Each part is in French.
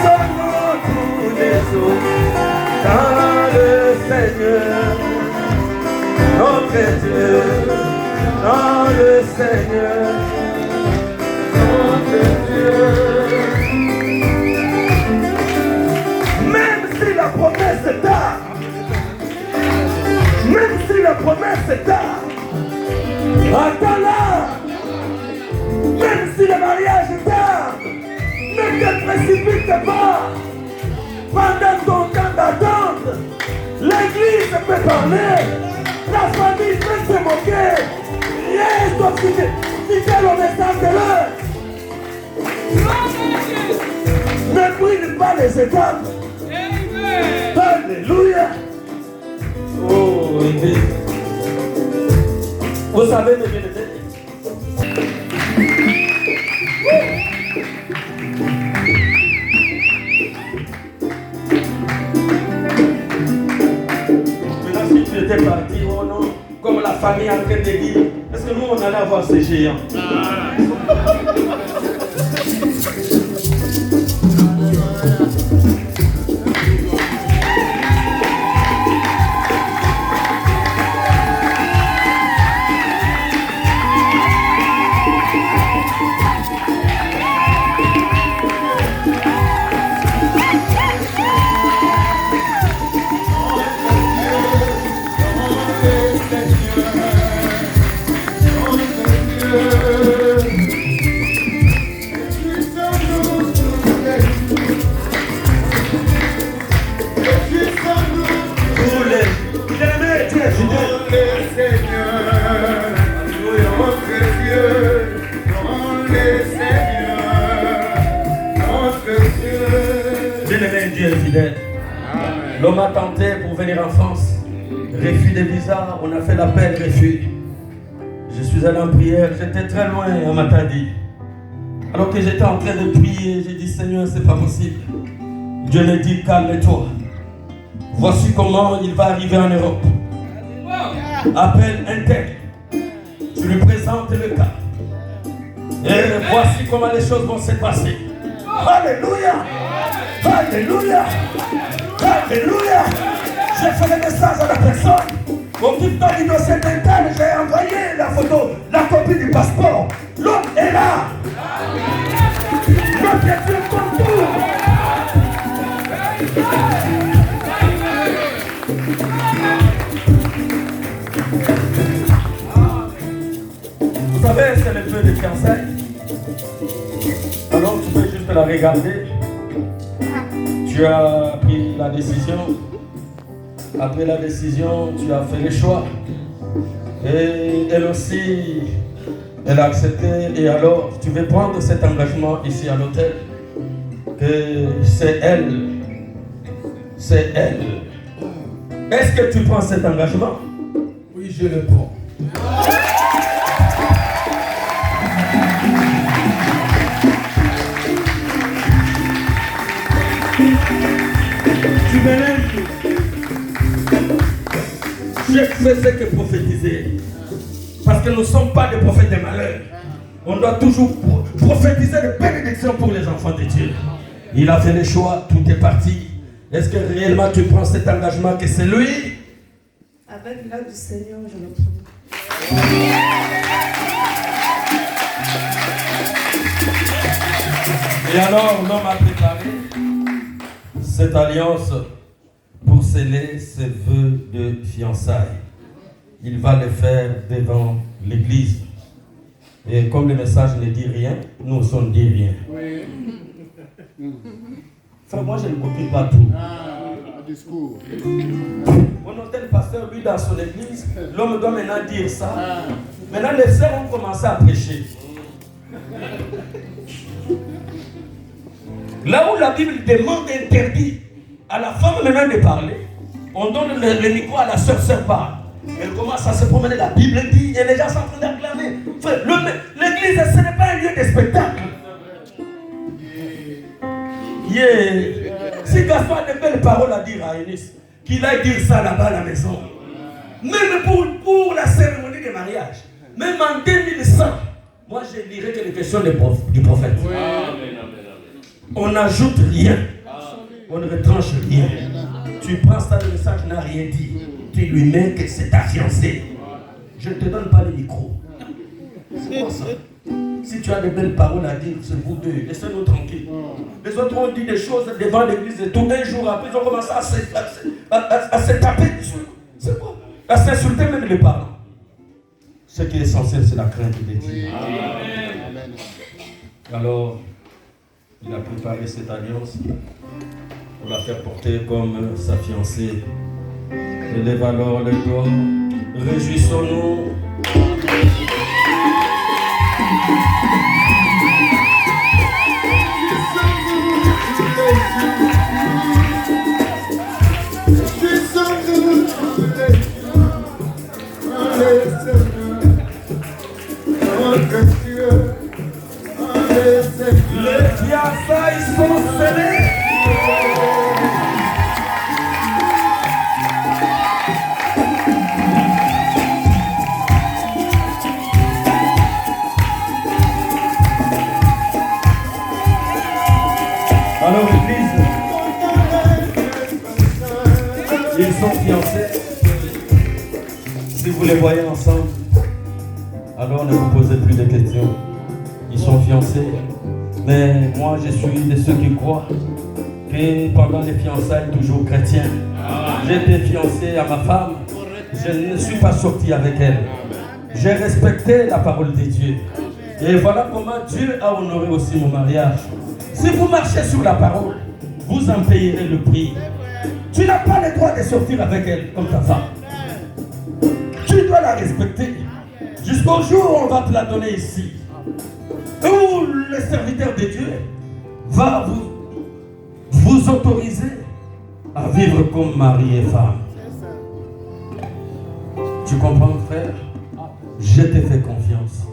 Réjouissons-nous tous les jours dans le Seigneur, notre Dieu, dans le Seigneur, notre Dieu. Même si la promesse est tard, même si la promesse est tard, attends-la. Même si le mariage est tard, ne te précipite pas. Pendant ton temps d'attente, l'église peut parler, la famille peut se moquer. Reste fidèle au message de l'heure. Ne brûle pas les étapes. Alléluia. Oh, église. Vous savez, mes bien-aimés, maintenant, si tu étais parti, oh non, comme la famille en train de dire, est-ce que nous on allait avoir ces géants? L'homme a tenté pour venir en France, refus de visa, on a fait l'appel, refus. Je suis allé en prière, j'étais très loin à Matadi. Alors que j'étais en train de prier, j'ai dit Seigneur, c'est pas possible. Dieu me dit calme-toi. Voici comment il va arriver en Europe. Appelle un tel, tu lui présentes le cas. Et voici comment les choses vont se passer. Alléluia! Alléluia! Alléluia! J'ai fait le message à la personne. Occupe-toi du dossier mental, j'ai envoyé la photo, la copie du passeport. L'homme est là. Notre Dieu contourne. Vous savez, c'est le feu de fiançailles. Alors tu peux juste la regarder. Tu as pris la décision. Après la décision, tu as fait le choix. Et elle aussi, elle a accepté. Et alors, tu veux prendre cet engagement ici à l'hôtel. Que c'est elle. C'est elle. Est-ce que tu prends cet engagement? Oui, je le prends. Tu me lèves. Je fais ce que prophétiser. Parce que nous ne sommes pas des prophètes de malheur. On doit toujours prophétiser de bénédiction pour les enfants de Dieu. Il a fait le choix, tout est parti. Est-ce que réellement tu prends cet engagement que c'est lui? Avec l'aide du Seigneur, je le prends. Et alors l'homme a préparé cette alliance pour sceller ses vœux de fiançailles. Il va le faire devant l'église. Et comme le message ne dit rien, nous aussi on ne dit rien. Frère, moi je ne copie pas tout. Discours. On entend le pasteur, lui, dans son église, l'homme doit maintenant dire ça. Maintenant, les sœurs ont commencé à prêcher. Là où la Bible demande interdit à la femme maintenant de parler, on donne le micro à la sœur parle. Elle commence à se promener, la Bible dit, et les gens sont en train d'acclamer. L'église, ce n'est pas un lieu de spectacle. Si Gaspard a de belles paroles à dire à Eunice, qu'il aille dire ça là-bas à la maison. Même pour la cérémonie de mariage, même en 2100, moi je dirais que les questions du prophète. On n'ajoute rien. On ne retranche rien. Tu penses que le message n'a rien dit. Tu lui mets que c'est ta fiancée. Je ne te donne pas le micro. C'est quoi ça? Si tu as de belles paroles à dire, c'est vous deux. Laissez-nous tranquilles. Les autres ont dit des choses devant l'église et tout un jour après, ils ont commencé à se taper dessus. C'est quoi? À s'insulter même les parents. Ce qui est essentiel, c'est la crainte de Dieu. Amen. Alors, il a préparé cette alliance pour la faire porter comme sa fiancée. Élève alors le doigt. Réjouissons-nous. Les fiançailles sont scellées. Alors l'église, ils sont fiancés. Si vous les voyez ensemble, alors ne vous posez plus de questions. Ils sont fiancés. Mais moi je suis de ceux qui croient que pendant les fiançailles, toujours chrétien, j'étais fiancé à ma femme. Je ne suis pas sorti avec elle. J'ai respecté la parole de Dieu. Et voilà comment Dieu a honoré aussi mon mariage. Si vous marchez sur la parole, vous en payerez le prix. Tu n'as pas le droit de sortir avec elle comme ta femme. Tu dois la respecter. Jusqu'au jour où on va te la donner ici. Où le serviteur de Dieu va vous autoriser à vivre comme mari et femme. Tu comprends, frère? Je te fais confiance.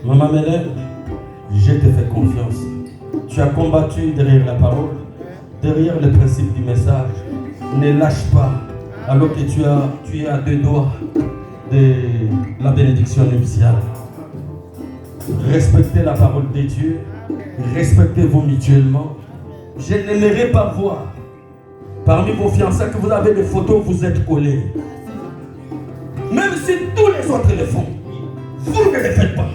Maman Mélène, je te fais confiance. Tu as combattu derrière la parole, derrière le principe du message. Ne lâche pas, alors que tu es à 2 doigts de la bénédiction nuptiale. Respectez la parole de Dieu, respectez-vous mutuellement. Je n'aimerais pas voir parmi vos fiançailles que vous avez des photos, vous êtes collés. Même si tous les autres le font, vous ne le faites pas.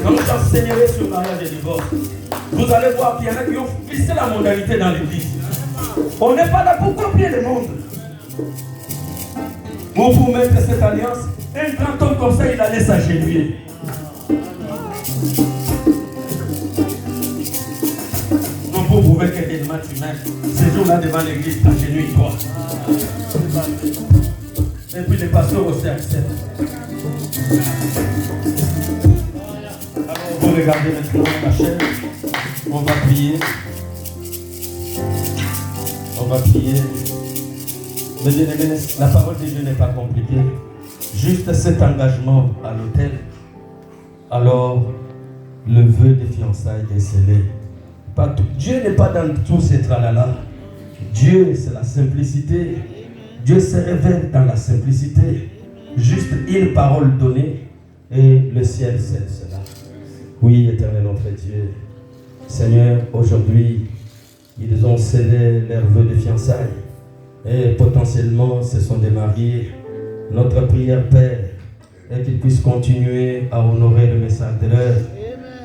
Quand j'enseignerai sur le mariage et le divorce, vous allez voir qu'il y en a qui ont fixé la modalité dans l'église. On n'est pas là pour copier le monde. Pour vous mettre cette alliance, un grand homme comme ça, il allait s'agenouiller. Non, pour prouver que réellement tu m'aimes, ces jours-là devant l'église, agenouille-toi. Et puis les pasteurs aussi acceptent. Alors vous regardez maintenant la chaîne, on va prier. On va prier. Mais bien aimé, la parole de Dieu n'est pas compliquée. Juste cet engagement à l'autel. Alors, le vœu des fiançailles est scellé. Pas tout. Dieu n'est pas dans tous ces tralala. Dieu, c'est la simplicité. Dieu se révèle dans la simplicité. Juste une parole donnée et le ciel scelle cela. Oui, éternel notre Dieu. Seigneur, aujourd'hui, ils ont scellé leur vœu de fiançailles. Et potentiellement, ce sont des mariés. Notre prière, Père, est qu'ils puissent continuer à honorer le message de l'heure.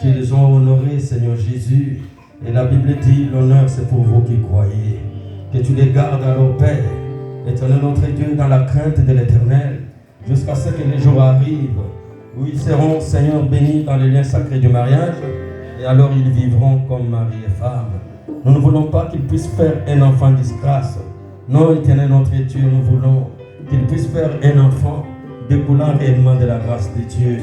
Qu'ils ont honoré, Seigneur Jésus. Et la Bible dit, l'honneur, c'est pour vous qui croyez. Que tu les gardes alors, Père, éternel notre Dieu, dans la crainte de l'Éternel, jusqu'à ce que les jours arrivent, où ils seront, Seigneur, bénis dans les liens sacrés du mariage. Et alors, ils vivront comme mari et femme. Nous ne voulons pas qu'ils puissent faire un enfant disgrâce. Non, éternel notre Dieu, nous voulons qu'ils puissent faire un enfant découlant réellement de la grâce de Dieu.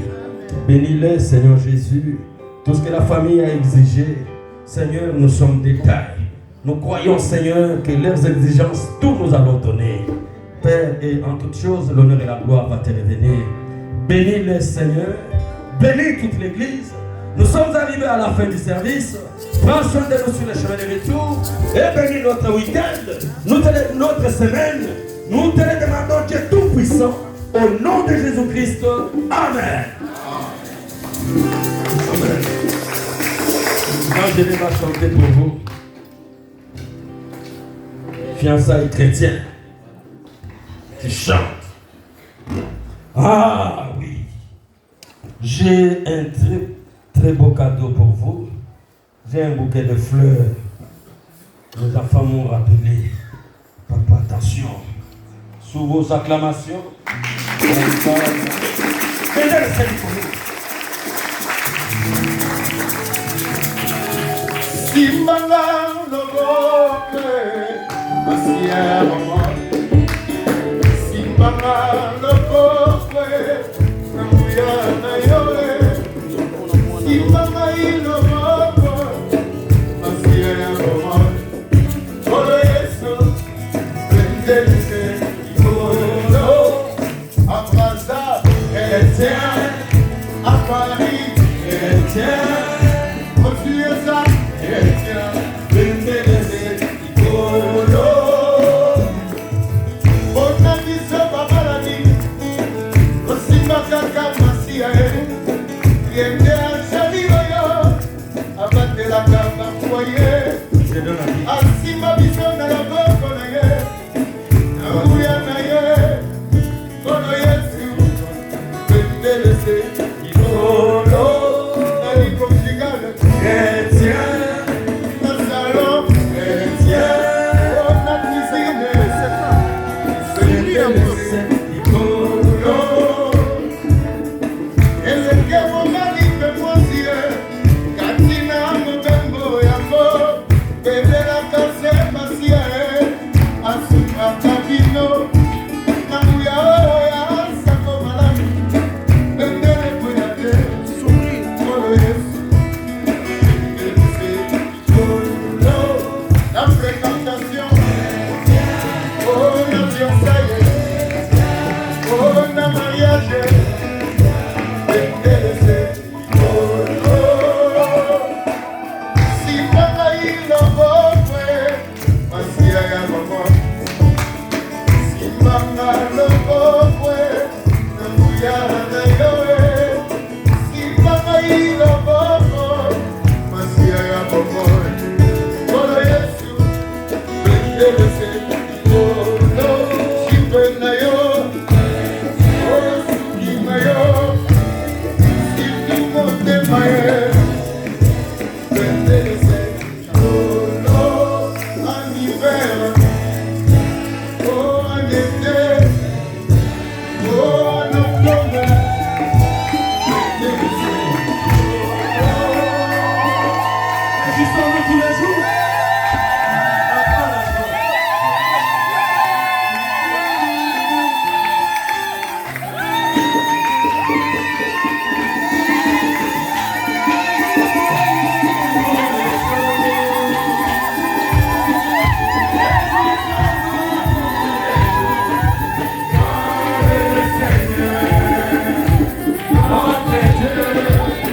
Bénis-les, Seigneur Jésus. Tout ce que la famille a exigé, Seigneur, nous sommes des tailles. Nous croyons, Seigneur, que leurs exigences, tout nous allons donner. Père, et en toutes choses, l'honneur et la gloire va te revenir. Bénis-les, Seigneur. Bénis toute l'Église. Nous sommes arrivés à la fin du service. Prends soin de nous sur le chemin de retour. Et bénis notre week-end, notre semaine. Nous te le demandons, Dieu Tout-Puissant, au nom de Jésus-Christ. Amen. Amen. Angélie va chanter pour vous. Fiançailles chrétiennes. Tu chantes. Ah oui. J'ai un très beau cadeau pour vous. J'ai un bouquet de fleurs. Les enfants m'ont rappelé. Papa, attention. Sous vos acclamations. Simbanga loboke, Masia mama. Simbanga loboke, Namuya na yoe. Simbanga loboke, Masia mama. Olo Yesu, bendelise ikono. Abraza, chrétien, à Paris, chrétien. Confiesa. Bye.